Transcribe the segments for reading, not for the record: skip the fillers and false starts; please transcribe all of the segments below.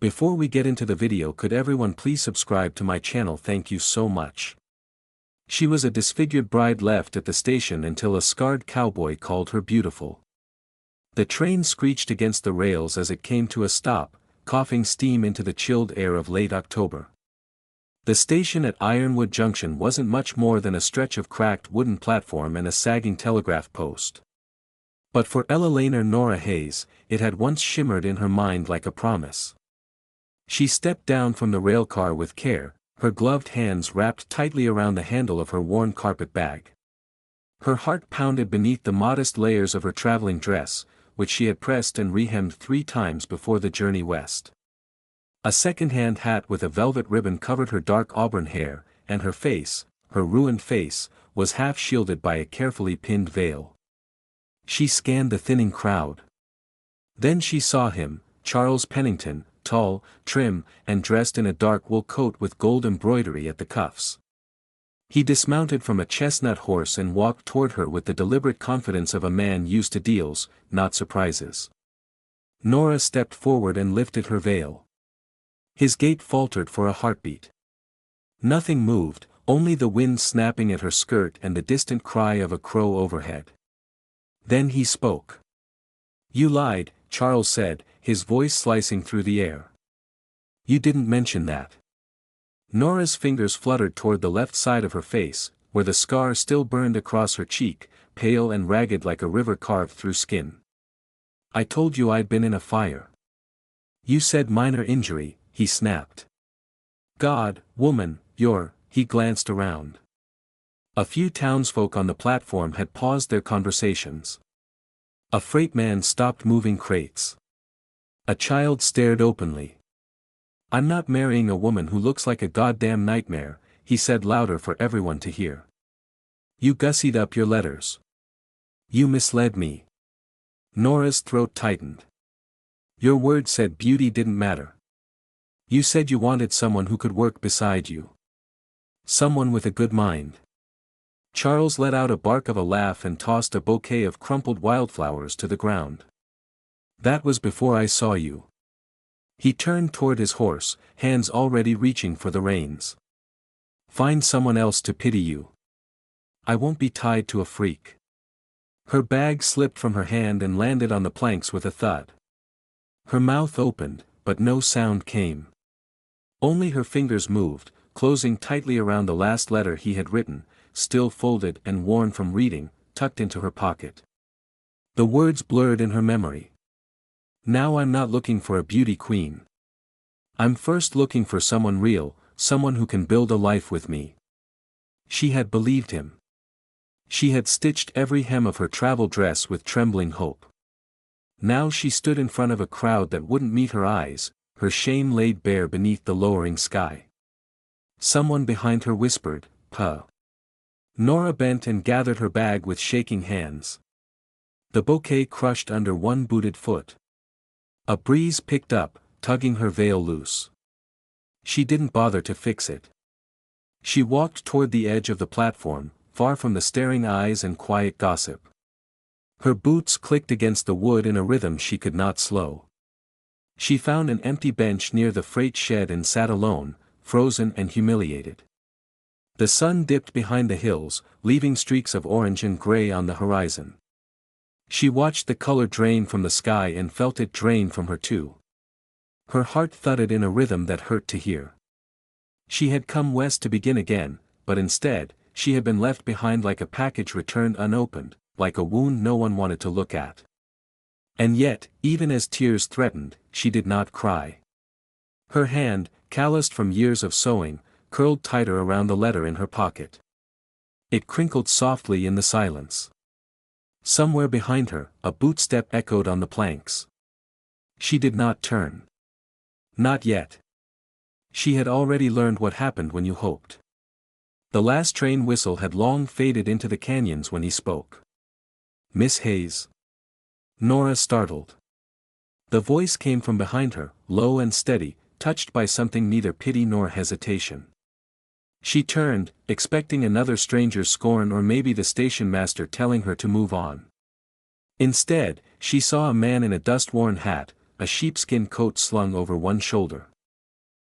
Before we get into the video, could everyone please subscribe to my channel? Thank you so much. She was a disfigured bride left at the station until a scarred cowboy called her beautiful. The train screeched against the rails as it came to a stop, coughing steam into the chilled air of late October. The station at Ironwood Junction wasn't much more than a stretch of cracked wooden platform and a sagging telegraph post. But for Ella Laner Nora Hayes, it had once shimmered in her mind like a promise. She stepped down from the railcar with care, her gloved hands wrapped tightly around the handle of her worn carpet bag. Her heart pounded beneath the modest layers of her traveling dress, which she had pressed and rehemmed 3 times before the journey west. A second-hand hat with a velvet ribbon covered her dark auburn hair, and her face, her ruined face, was half shielded by a carefully pinned veil. She scanned the thinning crowd. Then she saw him, Charles Pennington, tall, trim, and dressed in a dark wool coat with gold embroidery at the cuffs. He dismounted from a chestnut horse and walked toward her with the deliberate confidence of a man used to deals, not surprises. Nora stepped forward and lifted her veil. His gait faltered for a heartbeat. Nothing moved, only the wind snapping at her skirt and the distant cry of a crow overhead. Then he spoke. "You lied," Charles said, his voice slicing through the air. "You didn't mention that." Nora's fingers fluttered toward the left side of her face, where the scar still burned across her cheek, pale and ragged like a river carved through skin. "I told you I'd been in a fire." "You said minor injury," he snapped. "God, woman, he glanced around. A few townsfolk on the platform had paused their conversations. A freightman stopped moving crates. A child stared openly. "I'm not marrying a woman who looks like a goddamn nightmare," he said louder for everyone to hear. "You gussied up your letters. You misled me." Nora's throat tightened. "Your word said beauty didn't matter. You said you wanted someone who could work beside you. Someone with a good mind." Charles let out a bark of a laugh and tossed a bouquet of crumpled wildflowers to the ground. "That was before I saw you." He turned toward his horse, hands already reaching for the reins. "Find someone else to pity you. I won't be tied to a freak." Her bag slipped from her hand and landed on the planks with a thud. Her mouth opened, but no sound came. Only her fingers moved, closing tightly around the last letter he had written, still folded and worn from reading, tucked into her pocket. The words blurred in her memory. "Now I'm not looking for a beauty queen. I'm first looking for someone real, someone who can build a life with me." She had believed him. She had stitched every hem of her travel dress with trembling hope. Now she stood in front of a crowd that wouldn't meet her eyes, her shame laid bare beneath the lowering sky. Someone behind her whispered, "Puh." Nora bent and gathered her bag with shaking hands. The bouquet crushed under one booted foot. A breeze picked up, tugging her veil loose. She didn't bother to fix it. She walked toward the edge of the platform, far from the staring eyes and quiet gossip. Her boots clicked against the wood in a rhythm she could not slow. She found an empty bench near the freight shed and sat alone, frozen and humiliated. The sun dipped behind the hills, leaving streaks of orange and gray on the horizon. She watched the color drain from the sky and felt it drain from her too. Her heart thudded in a rhythm that hurt to hear. She had come west to begin again, but instead, she had been left behind like a package returned unopened, like a wound no one wanted to look at. And yet, even as tears threatened, she did not cry. Her hand, calloused from years of sewing, curled tighter around the letter in her pocket. It crinkled softly in the silence. Somewhere behind her, a bootstep echoed on the planks. She did not turn. Not yet. She had already learned what happened when you hoped. The last train whistle had long faded into the canyons when he spoke. "Miss Hayes." Nora startled. The voice came from behind her, low and steady, touched by something neither pity nor hesitation. She turned, expecting another stranger's scorn or maybe the station master telling her to move on. Instead, she saw a man in a dust-worn hat, a sheepskin coat slung over one shoulder.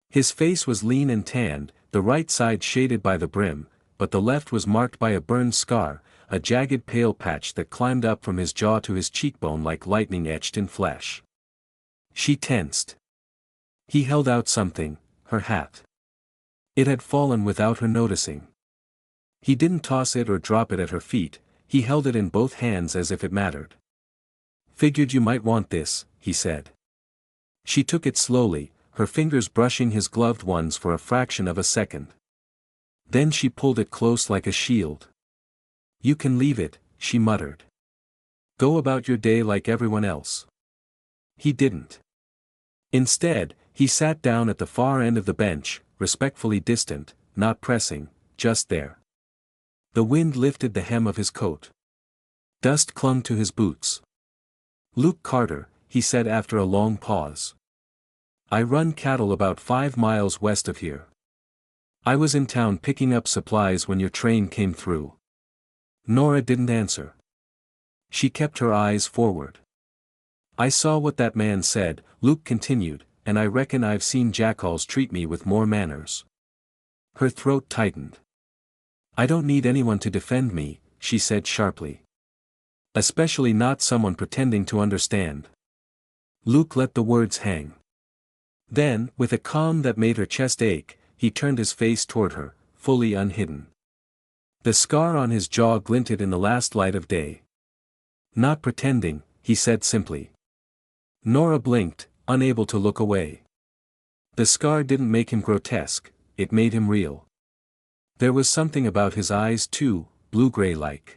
His face was lean and tanned, the right side shaded by the brim, but the left was marked by a burned scar, a jagged pale patch that climbed up from his jaw to his cheekbone like lightning etched in flesh. She tensed. He held out something, her hat. It had fallen without her noticing. He didn't toss it or drop it at her feet, he held it in both hands as if it mattered. "Figured you might want this," he said. She took it slowly, her fingers brushing his gloved ones for a fraction of a second. Then she pulled it close like a shield. "You can leave it," she muttered. "Go about your day like everyone else." He didn't. Instead, he sat down at the far end of the bench, respectfully distant, not pressing, just there. The wind lifted the hem of his coat. Dust clung to his boots. "Luke Carter," he said after a long pause. "I run cattle about 5 miles west of here. I was in town picking up supplies when your train came through." Nora didn't answer. She kept her eyes forward. "I saw what that man said," Luke continued, "and I reckon I've seen jackals treat me with more manners." Her throat tightened. "I don't need anyone to defend me," she said sharply. "Especially not someone pretending to understand." Luke let the words hang. Then, with a calm that made her chest ache, he turned his face toward her, fully unhidden. The scar on his jaw glinted in the last light of day. "Not pretending," he said simply. Nora blinked, unable to look away. The scar didn't make him grotesque, it made him real. There was something about his eyes too, blue-gray-like.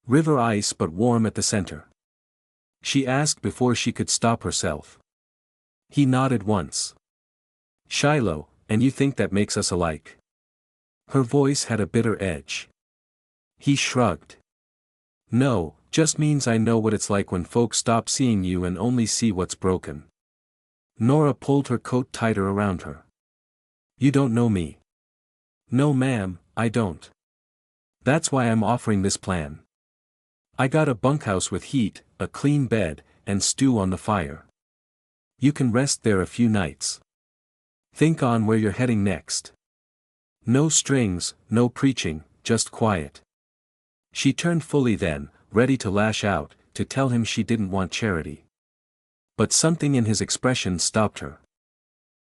River ice but warm at the center. She asked before she could stop herself. He nodded once. "Shiloh, and you think that makes us alike?" Her voice had a bitter edge. He shrugged. "No, just means I know what it's like when folks stop seeing you and only see what's broken." Nora pulled her coat tighter around her. "You don't know me." "No ma'am, I don't. That's why I'm offering this plan. I got a bunkhouse with heat, a clean bed, and stew on the fire. You can rest there a few nights. Think on where you're heading next. No strings, no preaching, just quiet." She turned fully then, ready to lash out, to tell him she didn't want charity. But something in his expression stopped her.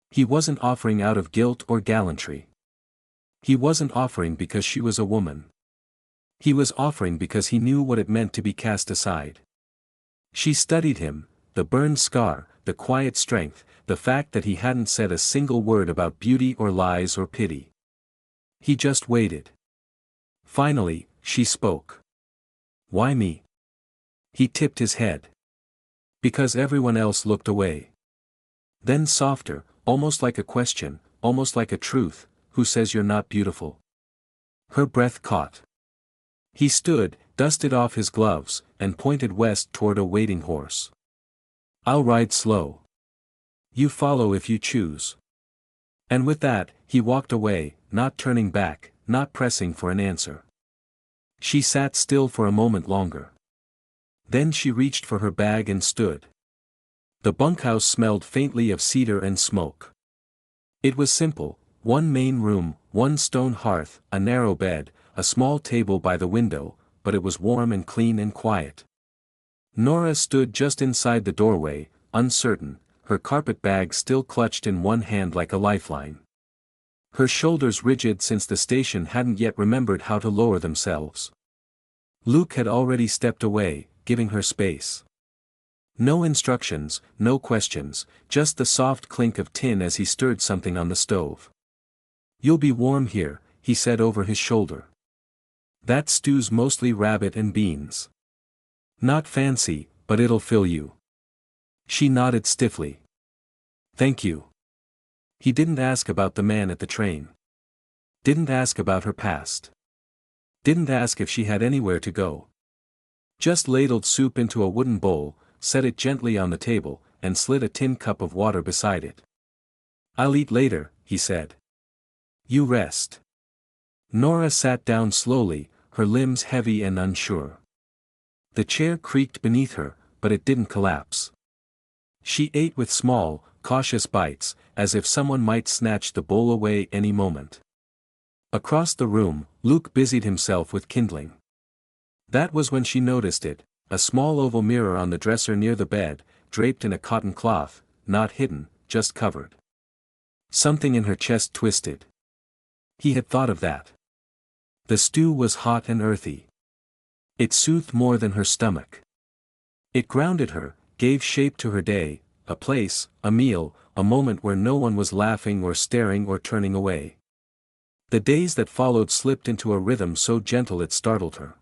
He wasn't offering out of guilt or gallantry. He wasn't offering because she was a woman. He was offering because he knew what it meant to be cast aside. She studied him, the burned scar, the quiet strength, the fact that he hadn't said a single word about beauty or lies or pity. He just waited. Finally, she spoke. "Why me?" He tipped his head. "Because everyone else looked away." Then softer, almost like a question, almost like a truth, "Who says you're not beautiful?" Her breath caught. He stood, dusted off his gloves, and pointed west toward a waiting horse. "I'll ride slow. You follow if you choose." And with that, he walked away, not turning back, not pressing for an answer. She sat still for a moment longer. Then she reached for her bag and stood. The bunkhouse smelled faintly of cedar and smoke. It was simple, one main room, one stone hearth, a narrow bed, a small table by the window, but it was warm and clean and quiet. Nora stood just inside the doorway, uncertain, her carpet bag still clutched in one hand like a lifeline. Her shoulders rigid since the station hadn't yet remembered how to lower themselves. Luke had already stepped away, giving her space. No instructions, no questions, just the soft clink of tin as he stirred something on the stove. "You'll be warm here," he said over his shoulder. "That stew's mostly rabbit and beans. Not fancy, but it'll fill you." She nodded stiffly. "Thank you." He didn't ask about the man at the train. Didn't ask about her past. Didn't ask if she had anywhere to go. Just ladled soup into a wooden bowl, set it gently on the table, and slid a tin cup of water beside it. "I'll eat later," he said. "You rest." Nora sat down slowly, her limbs heavy and unsure. The chair creaked beneath her, but it didn't collapse. She ate with small, cautious bites, as if someone might snatch the bowl away any moment. Across the room, Luke busied himself with kindling. That was when she noticed it, a small oval mirror on the dresser near the bed, draped in a cotton cloth, not hidden, just covered. Something in her chest twisted. He had thought of that. The stew was hot and earthy. It soothed more than her stomach. It grounded her, gave shape to her day, a place, a meal, a moment where no one was laughing or staring or turning away. The days that followed slipped into a rhythm so gentle it startled her.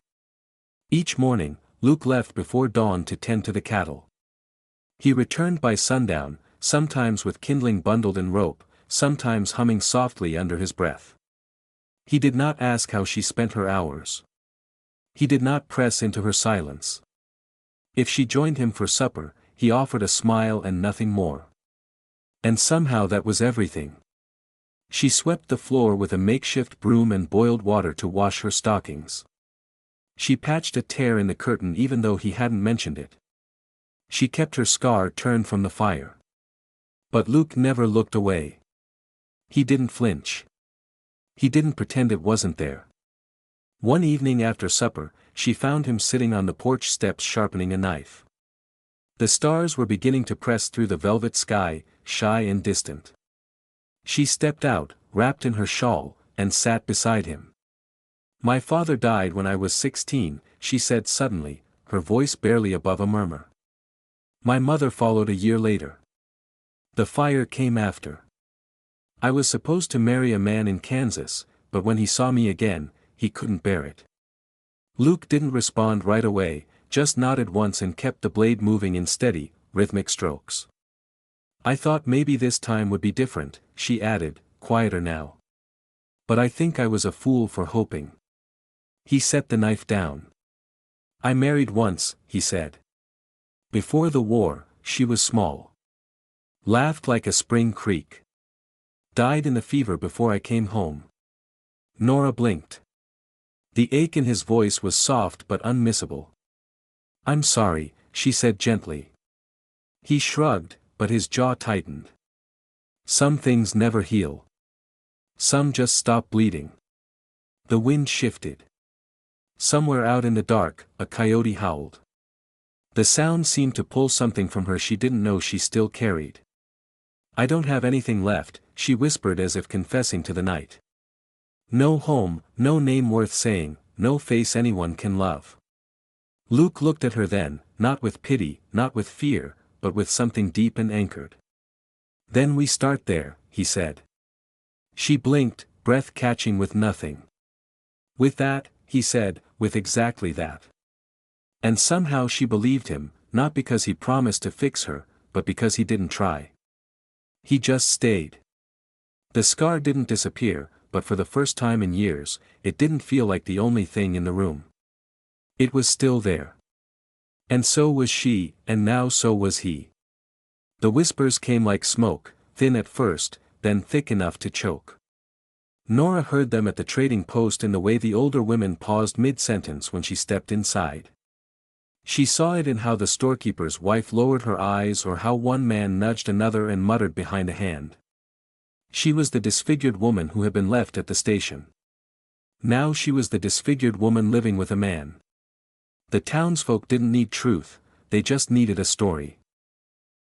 Each morning, Luke left before dawn to tend to the cattle. He returned by sundown, sometimes with kindling bundled in rope, sometimes humming softly under his breath. He did not ask how she spent her hours. He did not press into her silence. If she joined him for supper, he offered a smile and nothing more. And somehow that was everything. She swept the floor with a makeshift broom and boiled water to wash her stockings. She patched a tear in the curtain even though he hadn't mentioned it. She kept her scar turned from the fire. But Luke never looked away. He didn't flinch. He didn't pretend it wasn't there. One evening after supper, she found him sitting on the porch steps sharpening a knife. The stars were beginning to press through the velvet sky, shy and distant. She stepped out, wrapped in her shawl, and sat beside him. "My father died when I was 16, she said suddenly, her voice barely above a murmur. My mother followed a year later. The fire came after. I was supposed to marry a man in Kansas, but when he saw me again, he couldn't bear it." Luke didn't respond right away, just nodded once and kept the blade moving in steady, rhythmic strokes. "I thought maybe this time would be different," she added, quieter now. "But I think I was a fool for hoping." He set the knife down. "I married once," he said. "Before the war, she was small. Laughed like a spring creek. Died in the fever before I came home." Nora blinked. The ache in his voice was soft but unmissable. "I'm sorry," she said gently. He shrugged, but his jaw tightened. "Some things never heal. Some just stop bleeding." The wind shifted. Somewhere out in the dark, a coyote howled. The sound seemed to pull something from her she didn't know she still carried. "I don't have anything left," she whispered as if confessing to the night. "No home, no name worth saying, no face anyone can love." Luke looked at her then, not with pity, not with fear, but with something deep and anchored. "Then we start there," he said. She blinked, breath catching with nothing. "With that," he said, "with exactly that." And somehow she believed him, not because he promised to fix her, but because he didn't try. He just stayed. The scar didn't disappear, but for the first time in years, it didn't feel like the only thing in the room. It was still there. And so was she, and now so was he. The whispers came like smoke, thin at first, then thick enough to choke. Nora heard them at the trading post in the way the older women paused mid-sentence when she stepped inside. She saw it in how the storekeeper's wife lowered her eyes or how one man nudged another and muttered behind a hand. She was the disfigured woman who had been left at the station. Now she was the disfigured woman living with a man. The townsfolk didn't need truth, they just needed a story.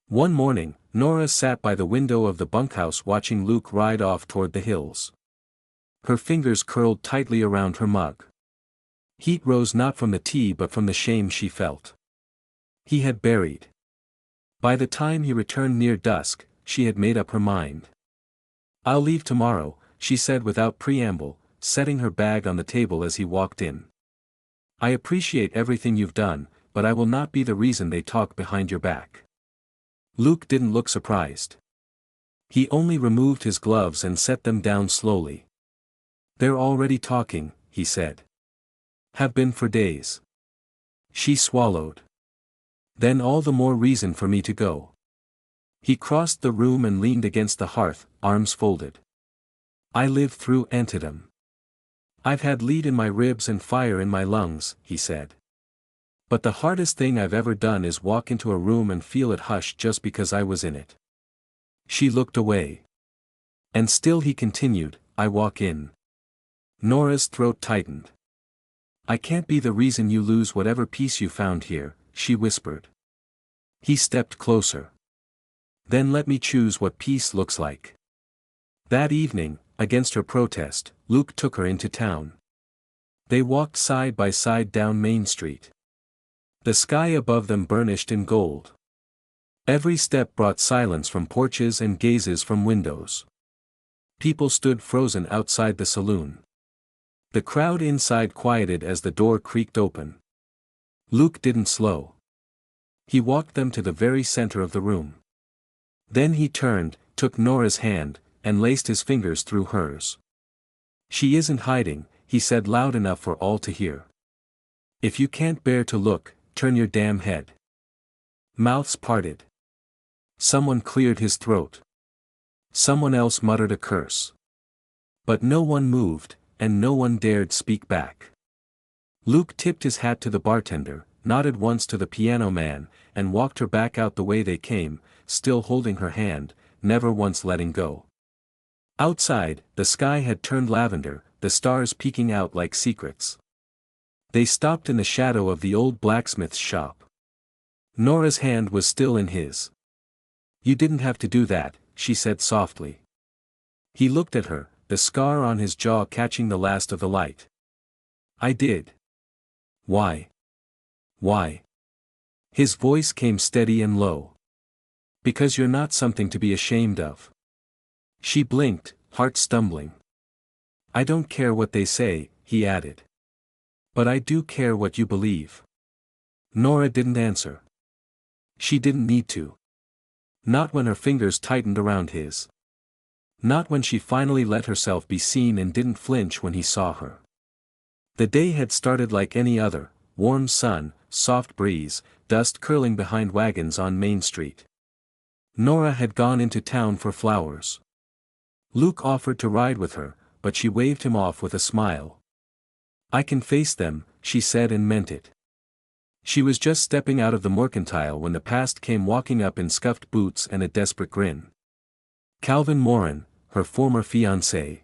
One morning, Nora sat by the window of the bunkhouse watching Luke ride off toward the hills. Her fingers curled tightly around her mug. Heat rose not from the tea but from the shame she felt. He had buried. By the time he returned near dusk, she had made up her mind. "I'll leave tomorrow," she said without preamble, setting her bag on the table as he walked in. "I appreciate everything you've done, but I will not be the reason they talk behind your back." Luke didn't look surprised. He only removed his gloves and set them down slowly. "They're already talking," he said. "Have been for days." She swallowed. "Then all the more reason for me to go." He crossed the room and leaned against the hearth, arms folded. "I lived through Antietam. I've had lead in my ribs and fire in my lungs," he said. But the hardest thing I've ever done is walk into a room and feel it hush just because I was in it. She looked away. And still he continued, I walk in. Nora's throat tightened. I can't be the reason you lose whatever peace you found here, she whispered. He stepped closer. Then let me choose what peace looks like. That evening, against her protest, Luke took her into town. They walked side by side down Main Street. The sky above them burnished in gold. Every step brought silence from porches and gazes from windows. People stood frozen outside the saloon. The crowd inside quieted as the door creaked open. Luke didn't slow. He walked them to the very center of the room. Then he turned, took Nora's hand, and laced his fingers through hers. She isn't hiding, he said loud enough for all to hear. If you can't bear to look, turn your damn head. Mouths parted. Someone cleared his throat. Someone else muttered a curse. But no one moved, and no one dared speak back. Luke tipped his hat to the bartender, nodded once to the piano man, and walked her back out the way they came, still holding her hand, never once letting go. Outside, the sky had turned lavender, the stars peeking out like secrets. They stopped in the shadow of the old blacksmith's shop. Nora's hand was still in his. You didn't have to do that, she said softly. He looked at her, the scar on his jaw catching the last of the light. I did. Why? Why? His voice came steady and low. Because you're not something to be ashamed of. She blinked, heart stumbling. I don't care what they say, he added. But I do care what you believe. Nora didn't answer. She didn't need to. Not when her fingers tightened around his. Not when she finally let herself be seen and didn't flinch when he saw her. The day had started like any other, warm sun, soft breeze, dust curling behind wagons on Main Street. Nora had gone into town for flowers. Luke offered to ride with her, but she waved him off with a smile. I can face them, she said and meant it. She was just stepping out of the mercantile when the past came walking up in scuffed boots and a desperate grin. Calvin Moran, her former fiancé.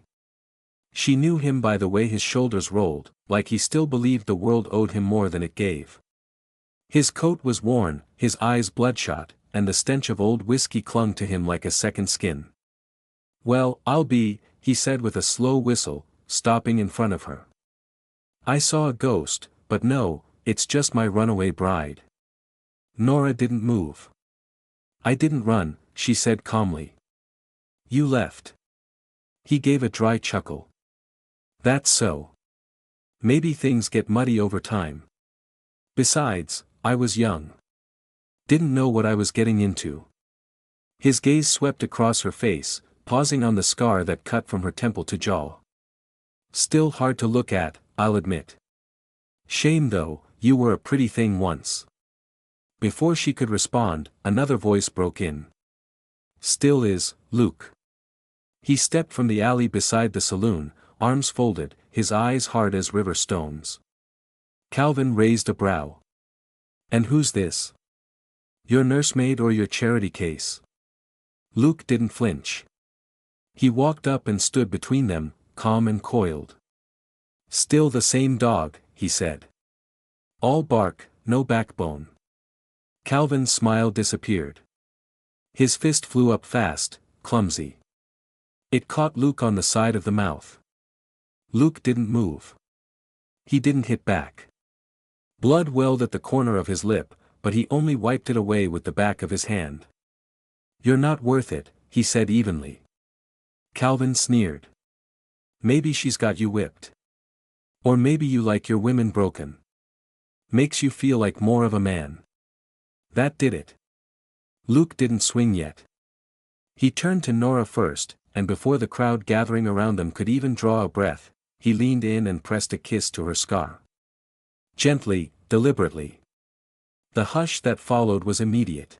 She knew him by the way his shoulders rolled, like he still believed the world owed him more than it gave. His coat was worn, his eyes bloodshot, and the stench of old whiskey clung to him like a second skin. Well, I'll be, he said with a slow whistle, stopping in front of her. I saw a ghost, but no, it's just my runaway bride. Nora didn't move. I didn't run, she said calmly. You left. He gave a dry chuckle. That's so. Maybe things get muddy over time. Besides, I was young. Didn't know what I was getting into. His gaze swept across her face, pausing on the scar that cut from her temple to jaw. Still hard to look at, I'll admit. Shame though, you were a pretty thing once. Before she could respond, another voice broke in. Still is, Luke. He stepped from the alley beside the saloon, arms folded, his eyes hard as river stones. Calvin raised a brow. And who's this? Your nursemaid or your charity case? Luke didn't flinch. He walked up and stood between them, calm and coiled. Still the same dog, he said. All bark, no backbone. Calvin's smile disappeared. His fist flew up fast, clumsy. It caught Luke on the side of the mouth. Luke didn't move. He didn't hit back. Blood welled at the corner of his lip, but he only wiped it away with the back of his hand. You're not worth it, he said evenly. Calvin sneered. Maybe she's got you whipped. Or maybe you like your women broken. Makes you feel like more of a man. That did it. Luke didn't swing yet. He turned to Nora first, and before the crowd gathering around them could even draw a breath, he leaned in and pressed a kiss to her scar. Gently, deliberately. The hush that followed was immediate.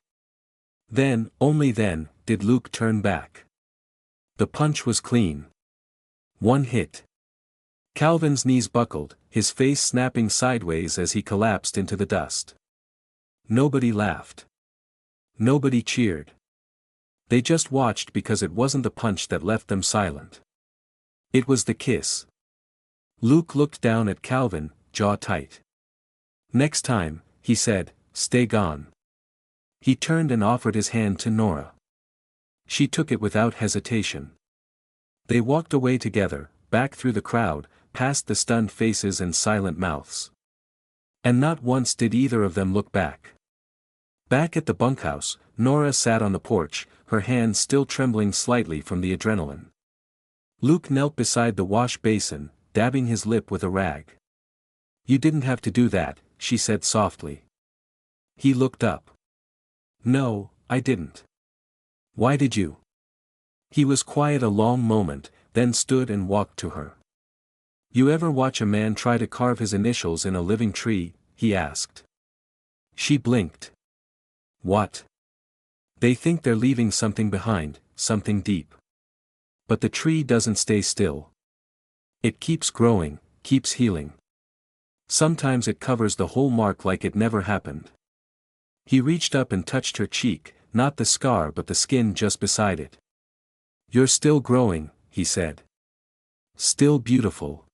Then, only then, did Luke turn back. The punch was clean. One hit. Calvin's knees buckled, his face snapping sideways as he collapsed into the dust. Nobody laughed. Nobody cheered. They just watched because it wasn't the punch that left them silent. It was the kiss. Luke looked down at Calvin, jaw tight. "Next time," he said, "stay gone." He turned and offered his hand to Nora. She took it without hesitation. They walked away together, back through the crowd, past the stunned faces and silent mouths. And not once did either of them look back. Back at the bunkhouse, Nora sat on the porch, her hands still trembling slightly from the adrenaline. Luke knelt beside the wash basin, dabbing his lip with a rag. "You didn't have to do that," she said softly. He looked up. "No, I didn't." "Why did you?" He was quiet a long moment, then stood and walked to her. "You ever watch a man try to carve his initials in a living tree?" he asked. She blinked. "What?" "They think they're leaving something behind, something deep. But the tree doesn't stay still. It keeps growing, keeps healing. Sometimes it covers the whole mark like it never happened." He reached up and touched her cheek, not the scar but the skin just beside it. "You're still growing," he said. "Still beautiful.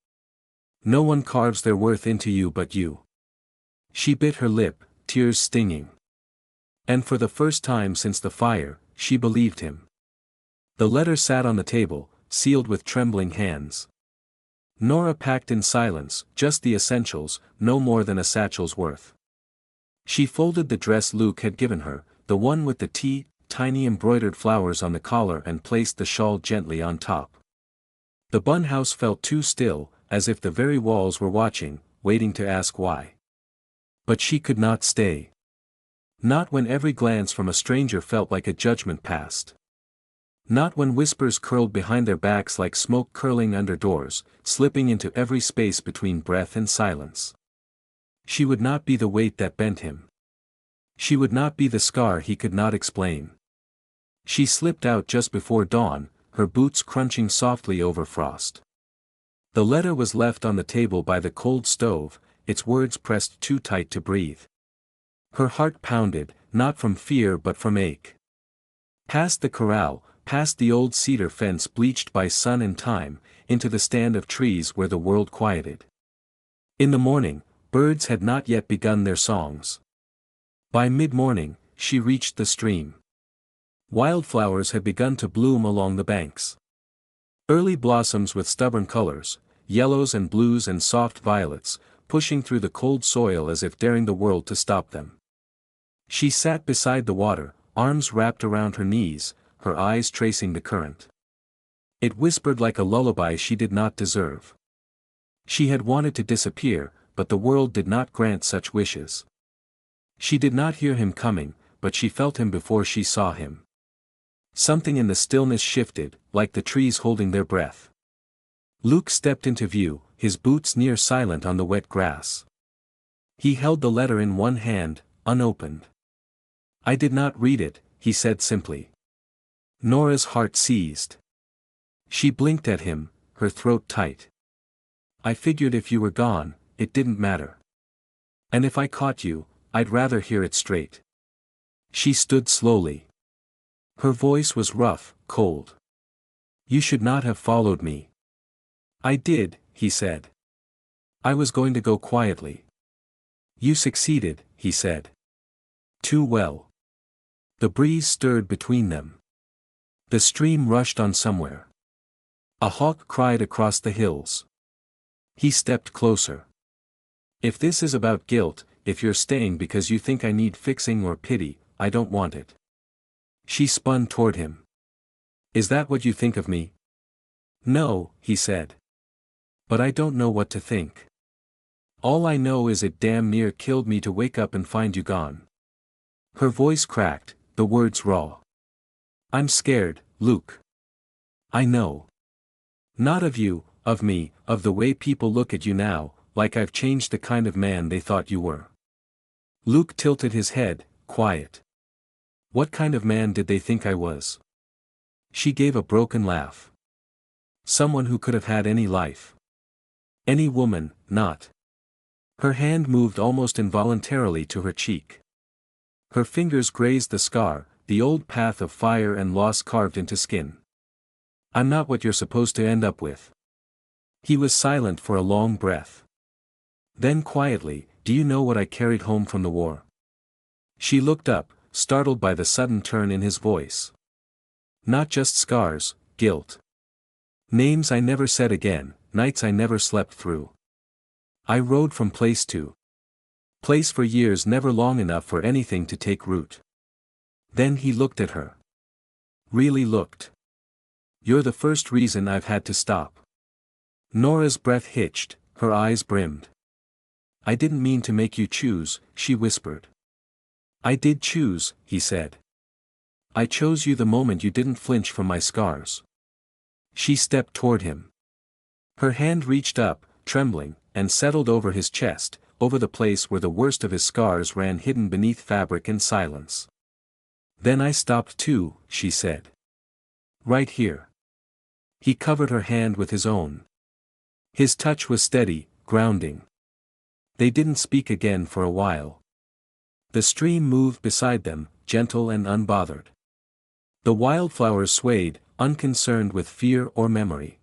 No one carves their worth into you but you." She bit her lip, tears stinging. And for the first time since the fire, she believed him. The letter sat on the table, sealed with trembling hands. Nora packed in silence, just the essentials, no more than a satchel's worth. She folded the dress Luke had given her, the one with the tiny embroidered flowers on the collar, and placed the shawl gently on top. The bun house felt too still, as if the very walls were watching, waiting to ask why. But she could not stay. Not when every glance from a stranger felt like a judgment passed. Not when whispers curled behind their backs like smoke curling under doors, slipping into every space between breath and silence. She would not be the weight that bent him. She would not be the scar he could not explain. She slipped out just before dawn, her boots crunching softly over frost. The letter was left on the table by the cold stove, its words pressed too tight to breathe. Her heart pounded, not from fear but from ache. Past the corral, past the old cedar fence bleached by sun and time, into the stand of trees where the world quieted. In the morning, birds had not yet begun their songs. By mid-morning, she reached the stream. Wildflowers had begun to bloom along the banks. Early blossoms with stubborn colors, yellows and blues and soft violets, pushing through the cold soil as if daring the world to stop them. She sat beside the water, arms wrapped around her knees, her eyes tracing the current. It whispered like a lullaby she did not deserve. She had wanted to disappear, but the world did not grant such wishes. She did not hear him coming, but she felt him before she saw him. Something in the stillness shifted, like the trees holding their breath. Luke stepped into view, his boots near silent on the wet grass. He held the letter in one hand, unopened. "I did not read it," he said simply. Nora's heart seized. She blinked at him, her throat tight. "I figured if you were gone, it didn't matter. And if I caught you, I'd rather hear it straight." She stood slowly. Her voice was rough, cold. "You should not have followed me." "I did," he said. "I was going to go quietly." "You succeeded," he said. "Too well." The breeze stirred between them. The stream rushed on somewhere. A hawk cried across the hills. He stepped closer. "If this is about guilt, if you're staying because you think I need fixing or pity, I don't want it." She spun toward him. "Is that what you think of me?" "No," he said. "But I don't know what to think. All I know is it damn near killed me to wake up and find you gone." Her voice cracked, the words raw. "I'm scared, Luke. I know. Not of you, of me, of the way people look at you now, like I've changed the kind of man they thought you were." Luke tilted his head, quiet. "What kind of man did they think I was?" She gave a broken laugh. "Someone who could have had any life." Any woman, not. Her hand moved almost involuntarily to her cheek. Her fingers grazed the scar, the old path of fire and loss carved into skin. I'm not what you're supposed to end up with. He was silent for a long breath. Then quietly, do you know what I carried home from the war? She looked up, startled by the sudden turn in his voice. Not just scars, guilt. Names I never said again, nights I never slept through. I rode from place to place for years, never long enough for anything to take root. Then he looked at her. Really looked. You're the first reason I've had to stop. Nora's breath hitched, her eyes brimmed. I didn't mean to make you choose, she whispered. I did choose, he said. I chose you the moment you didn't flinch from my scars. She stepped toward him. Her hand reached up, trembling, and settled over his chest, over the place where the worst of his scars ran hidden beneath fabric and silence. Then I stopped too, she said. Right here. He covered her hand with his own. His touch was steady, grounding. They didn't speak again for a while. The stream moved beside them, gentle and unbothered. The wildflowers swayed, unconcerned with fear or memory.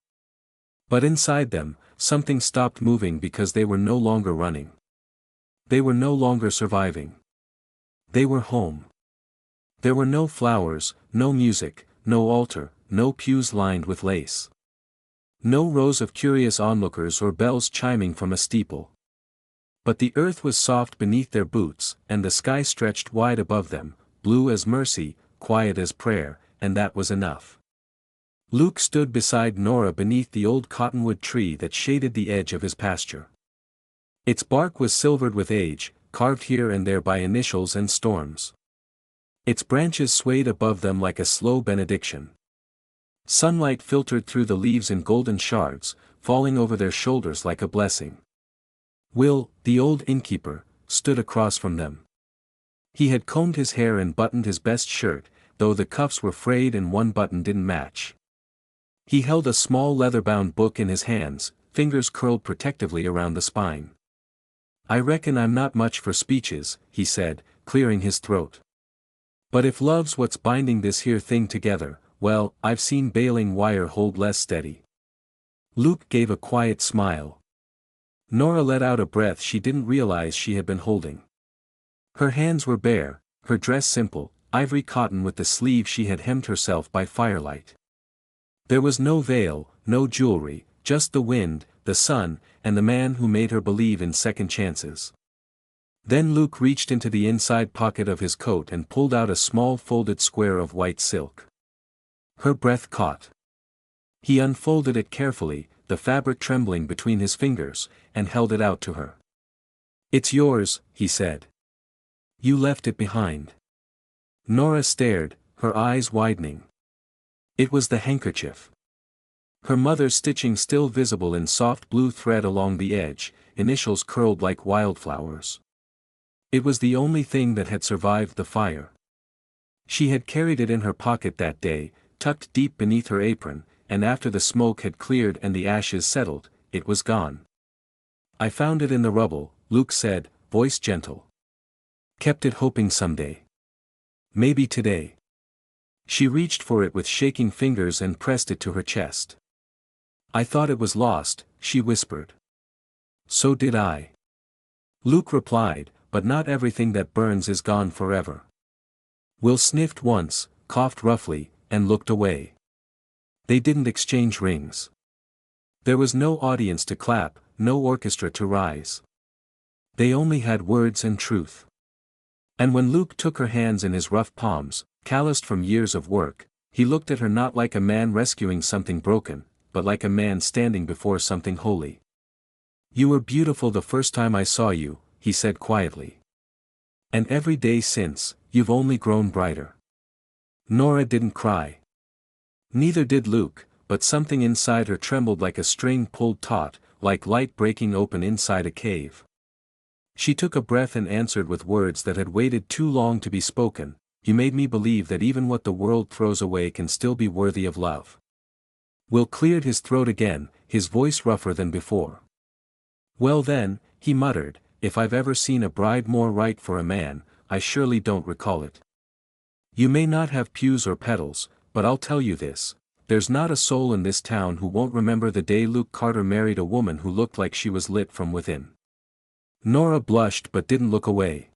But inside them, something stopped moving because they were no longer running. They were no longer surviving. They were home. There were no flowers, no music, no altar, no pews lined with lace. No rows of curious onlookers or bells chiming from a steeple. But the earth was soft beneath their boots, and the sky stretched wide above them, blue as mercy, quiet as prayer, and that was enough. Luke stood beside Nora beneath the old cottonwood tree that shaded the edge of his pasture. Its bark was silvered with age, carved here and there by initials and storms. Its branches swayed above them like a slow benediction. Sunlight filtered through the leaves in golden shards, falling over their shoulders like a blessing. Will, the old innkeeper, stood across from them. He had combed his hair and buttoned his best shirt, though the cuffs were frayed and one button didn't match. He held a small leather-bound book in his hands, fingers curled protectively around the spine. I reckon I'm not much for speeches, he said, clearing his throat. But if love's what's binding this here thing together, well, I've seen baling wire hold less steady. Luke gave a quiet smile. Nora let out a breath she didn't realize she had been holding. Her hands were bare, her dress simple, ivory cotton with the sleeve she had hemmed herself by firelight. There was no veil, no jewelry, just the wind, the sun, and the man who made her believe in second chances. Then Luke reached into the inside pocket of his coat and pulled out a small folded square of white silk. Her breath caught. He unfolded it carefully, the fabric trembling between his fingers, and held it out to her. It's yours, he said. You left it behind. Nora stared, her eyes widening. It was the handkerchief. Her mother's stitching still visible in soft blue thread along the edge, initials curled like wildflowers. It was the only thing that had survived the fire. She had carried it in her pocket that day, tucked deep beneath her apron, and after the smoke had cleared and the ashes settled, it was gone. I found it in the rubble, Luke said, voice gentle. Kept it hoping someday. Maybe today. She reached for it with shaking fingers and pressed it to her chest. I thought it was lost, she whispered. So did I. Luke replied, but not everything that burns is gone forever. Will sniffed once, coughed roughly, and looked away. They didn't exchange rings. There was no audience to clap, no orchestra to rise. They only had words and truth. And when Luke took her hands in his rough palms, calloused from years of work, he looked at her not like a man rescuing something broken, but like a man standing before something holy. You were beautiful the first time I saw you, he said quietly. And every day since, you've only grown brighter. Nora didn't cry. Neither did Luke, but something inside her trembled like a string pulled taut, like light breaking open inside a cave. She took a breath and answered with words that had waited too long to be spoken, you made me believe that even what the world throws away can still be worthy of love. Will cleared his throat again, his voice rougher than before. Well then, he muttered, if I've ever seen a bride more right for a man, I surely don't recall it. You may not have pews or pedals, but I'll tell you this, there's not a soul in this town who won't remember the day Luke Carter married a woman who looked like she was lit from within. Nora blushed but didn't look away.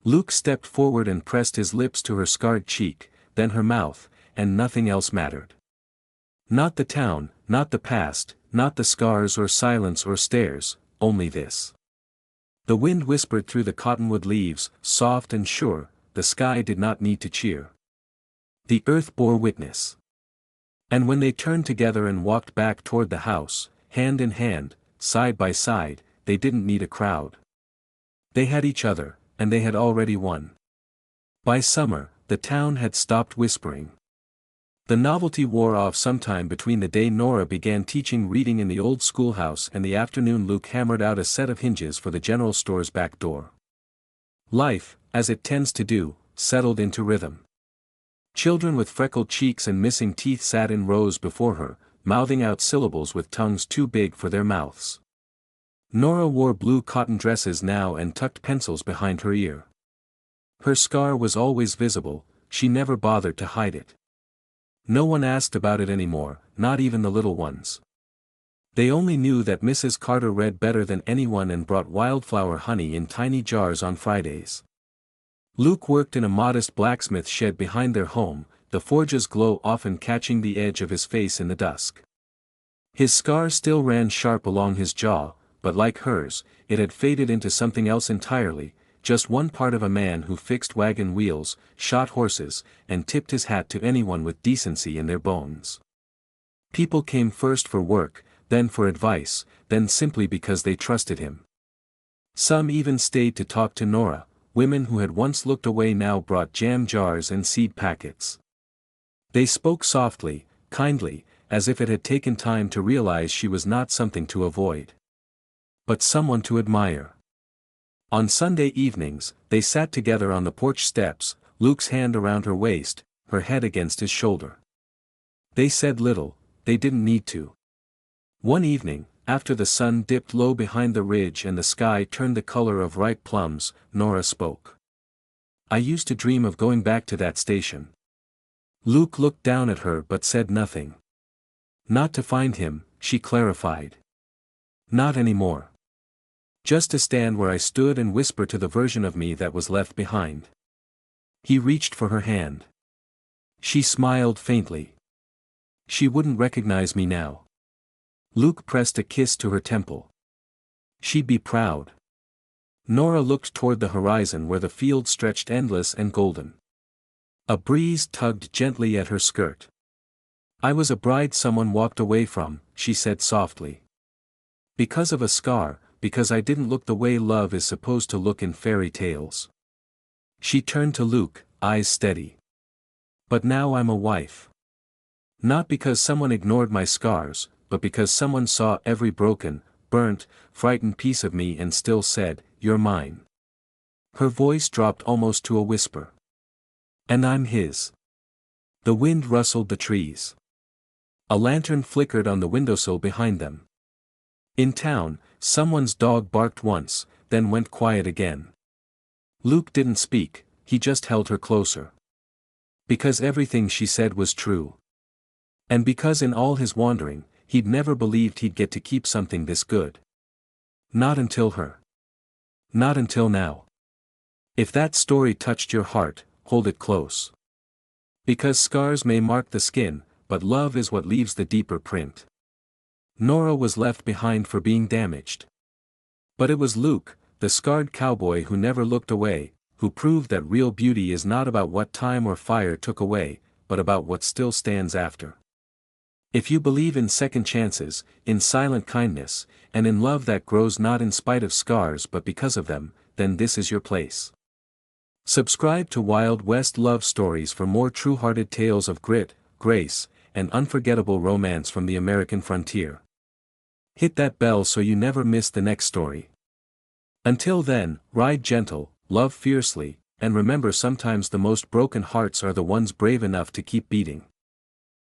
Luke stepped forward and pressed his lips to her scarred cheek, then her mouth, and nothing else mattered. Not the town, not the past, not the scars or silence or stares, only this. The wind whispered through the cottonwood leaves, soft and sure, the sky did not need to cheer. The earth bore witness. And when they turned together and walked back toward the house, hand in hand, side by side, they didn't need a crowd. They had each other, and they had already won. By summer, the town had stopped whispering. The novelty wore off sometime between the day Nora began teaching reading in the old schoolhouse and the afternoon Luke hammered out a set of hinges for the general store's back door. Life, as it tends to do, settled into rhythm. Children with freckled cheeks and missing teeth sat in rows before her, mouthing out syllables with tongues too big for their mouths. Nora wore blue cotton dresses now and tucked pencils behind her ear. Her scar was always visible, she never bothered to hide it. No one asked about it anymore, not even the little ones. They only knew that Mrs. Carter read better than anyone and brought wildflower honey in tiny jars on Fridays. Luke worked in a modest blacksmith shed behind their home, the forge's glow often catching the edge of his face in the dusk. His scar still ran sharp along his jaw, but like hers, it had faded into something else entirely, just one part of a man who fixed wagon wheels, shot horses, and tipped his hat to anyone with decency in their bones. People came first for work, then for advice, then simply because they trusted him. Some even stayed to talk to Nora, women who had once looked away now brought jam jars and seed packets. They spoke softly, kindly, as if it had taken time to realize she was not something to avoid, but someone to admire. On Sunday evenings, they sat together on the porch steps, Luke's hand around her waist, her head against his shoulder. They said little, they didn't need to. One evening, after the sun dipped low behind the ridge and the sky turned the color of ripe plums, Nora spoke. I used to dream of going back to that station. Luke looked down at her but said nothing. Not to find him, she clarified. Not anymore. Just to stand where I stood and whisper to the version of me that was left behind. He reached for her hand. She smiled faintly. She wouldn't recognize me now. Luke pressed a kiss to her temple. She'd be proud. Nora looked toward the horizon where the field stretched endless and golden. A breeze tugged gently at her skirt. I was a bride someone walked away from, she said softly. Because of a scar, because I didn't look the way love is supposed to look in fairy tales. She turned to Luke, eyes steady. But now I'm a wife. Not because someone ignored my scars, but because someone saw every broken, burnt, frightened piece of me and still said, you're mine. Her voice dropped almost to a whisper. And I'm his. The wind rustled the trees. A lantern flickered on the windowsill behind them. In town, someone's dog barked once, then went quiet again. Luke didn't speak, he just held her closer. Because everything she said was true. And because in all his wandering, he'd never believed he'd get to keep something this good. Not until her. Not until now. If that story touched your heart, hold it close. Because scars may mark the skin, but love is what leaves the deeper print. Nora was left behind for being damaged. But it was Luke, the scarred cowboy who never looked away, who proved that real beauty is not about what time or fire took away, but about what still stands after. If you believe in second chances, in silent kindness, and in love that grows not in spite of scars but because of them, then this is your place. Subscribe to Wild West Love Stories for more true-hearted tales of grit, grace, and unforgettable romance from the American frontier. Hit that bell so you never miss the next story. Until then, ride gentle, love fiercely, and remember sometimes the most broken hearts are the ones brave enough to keep beating.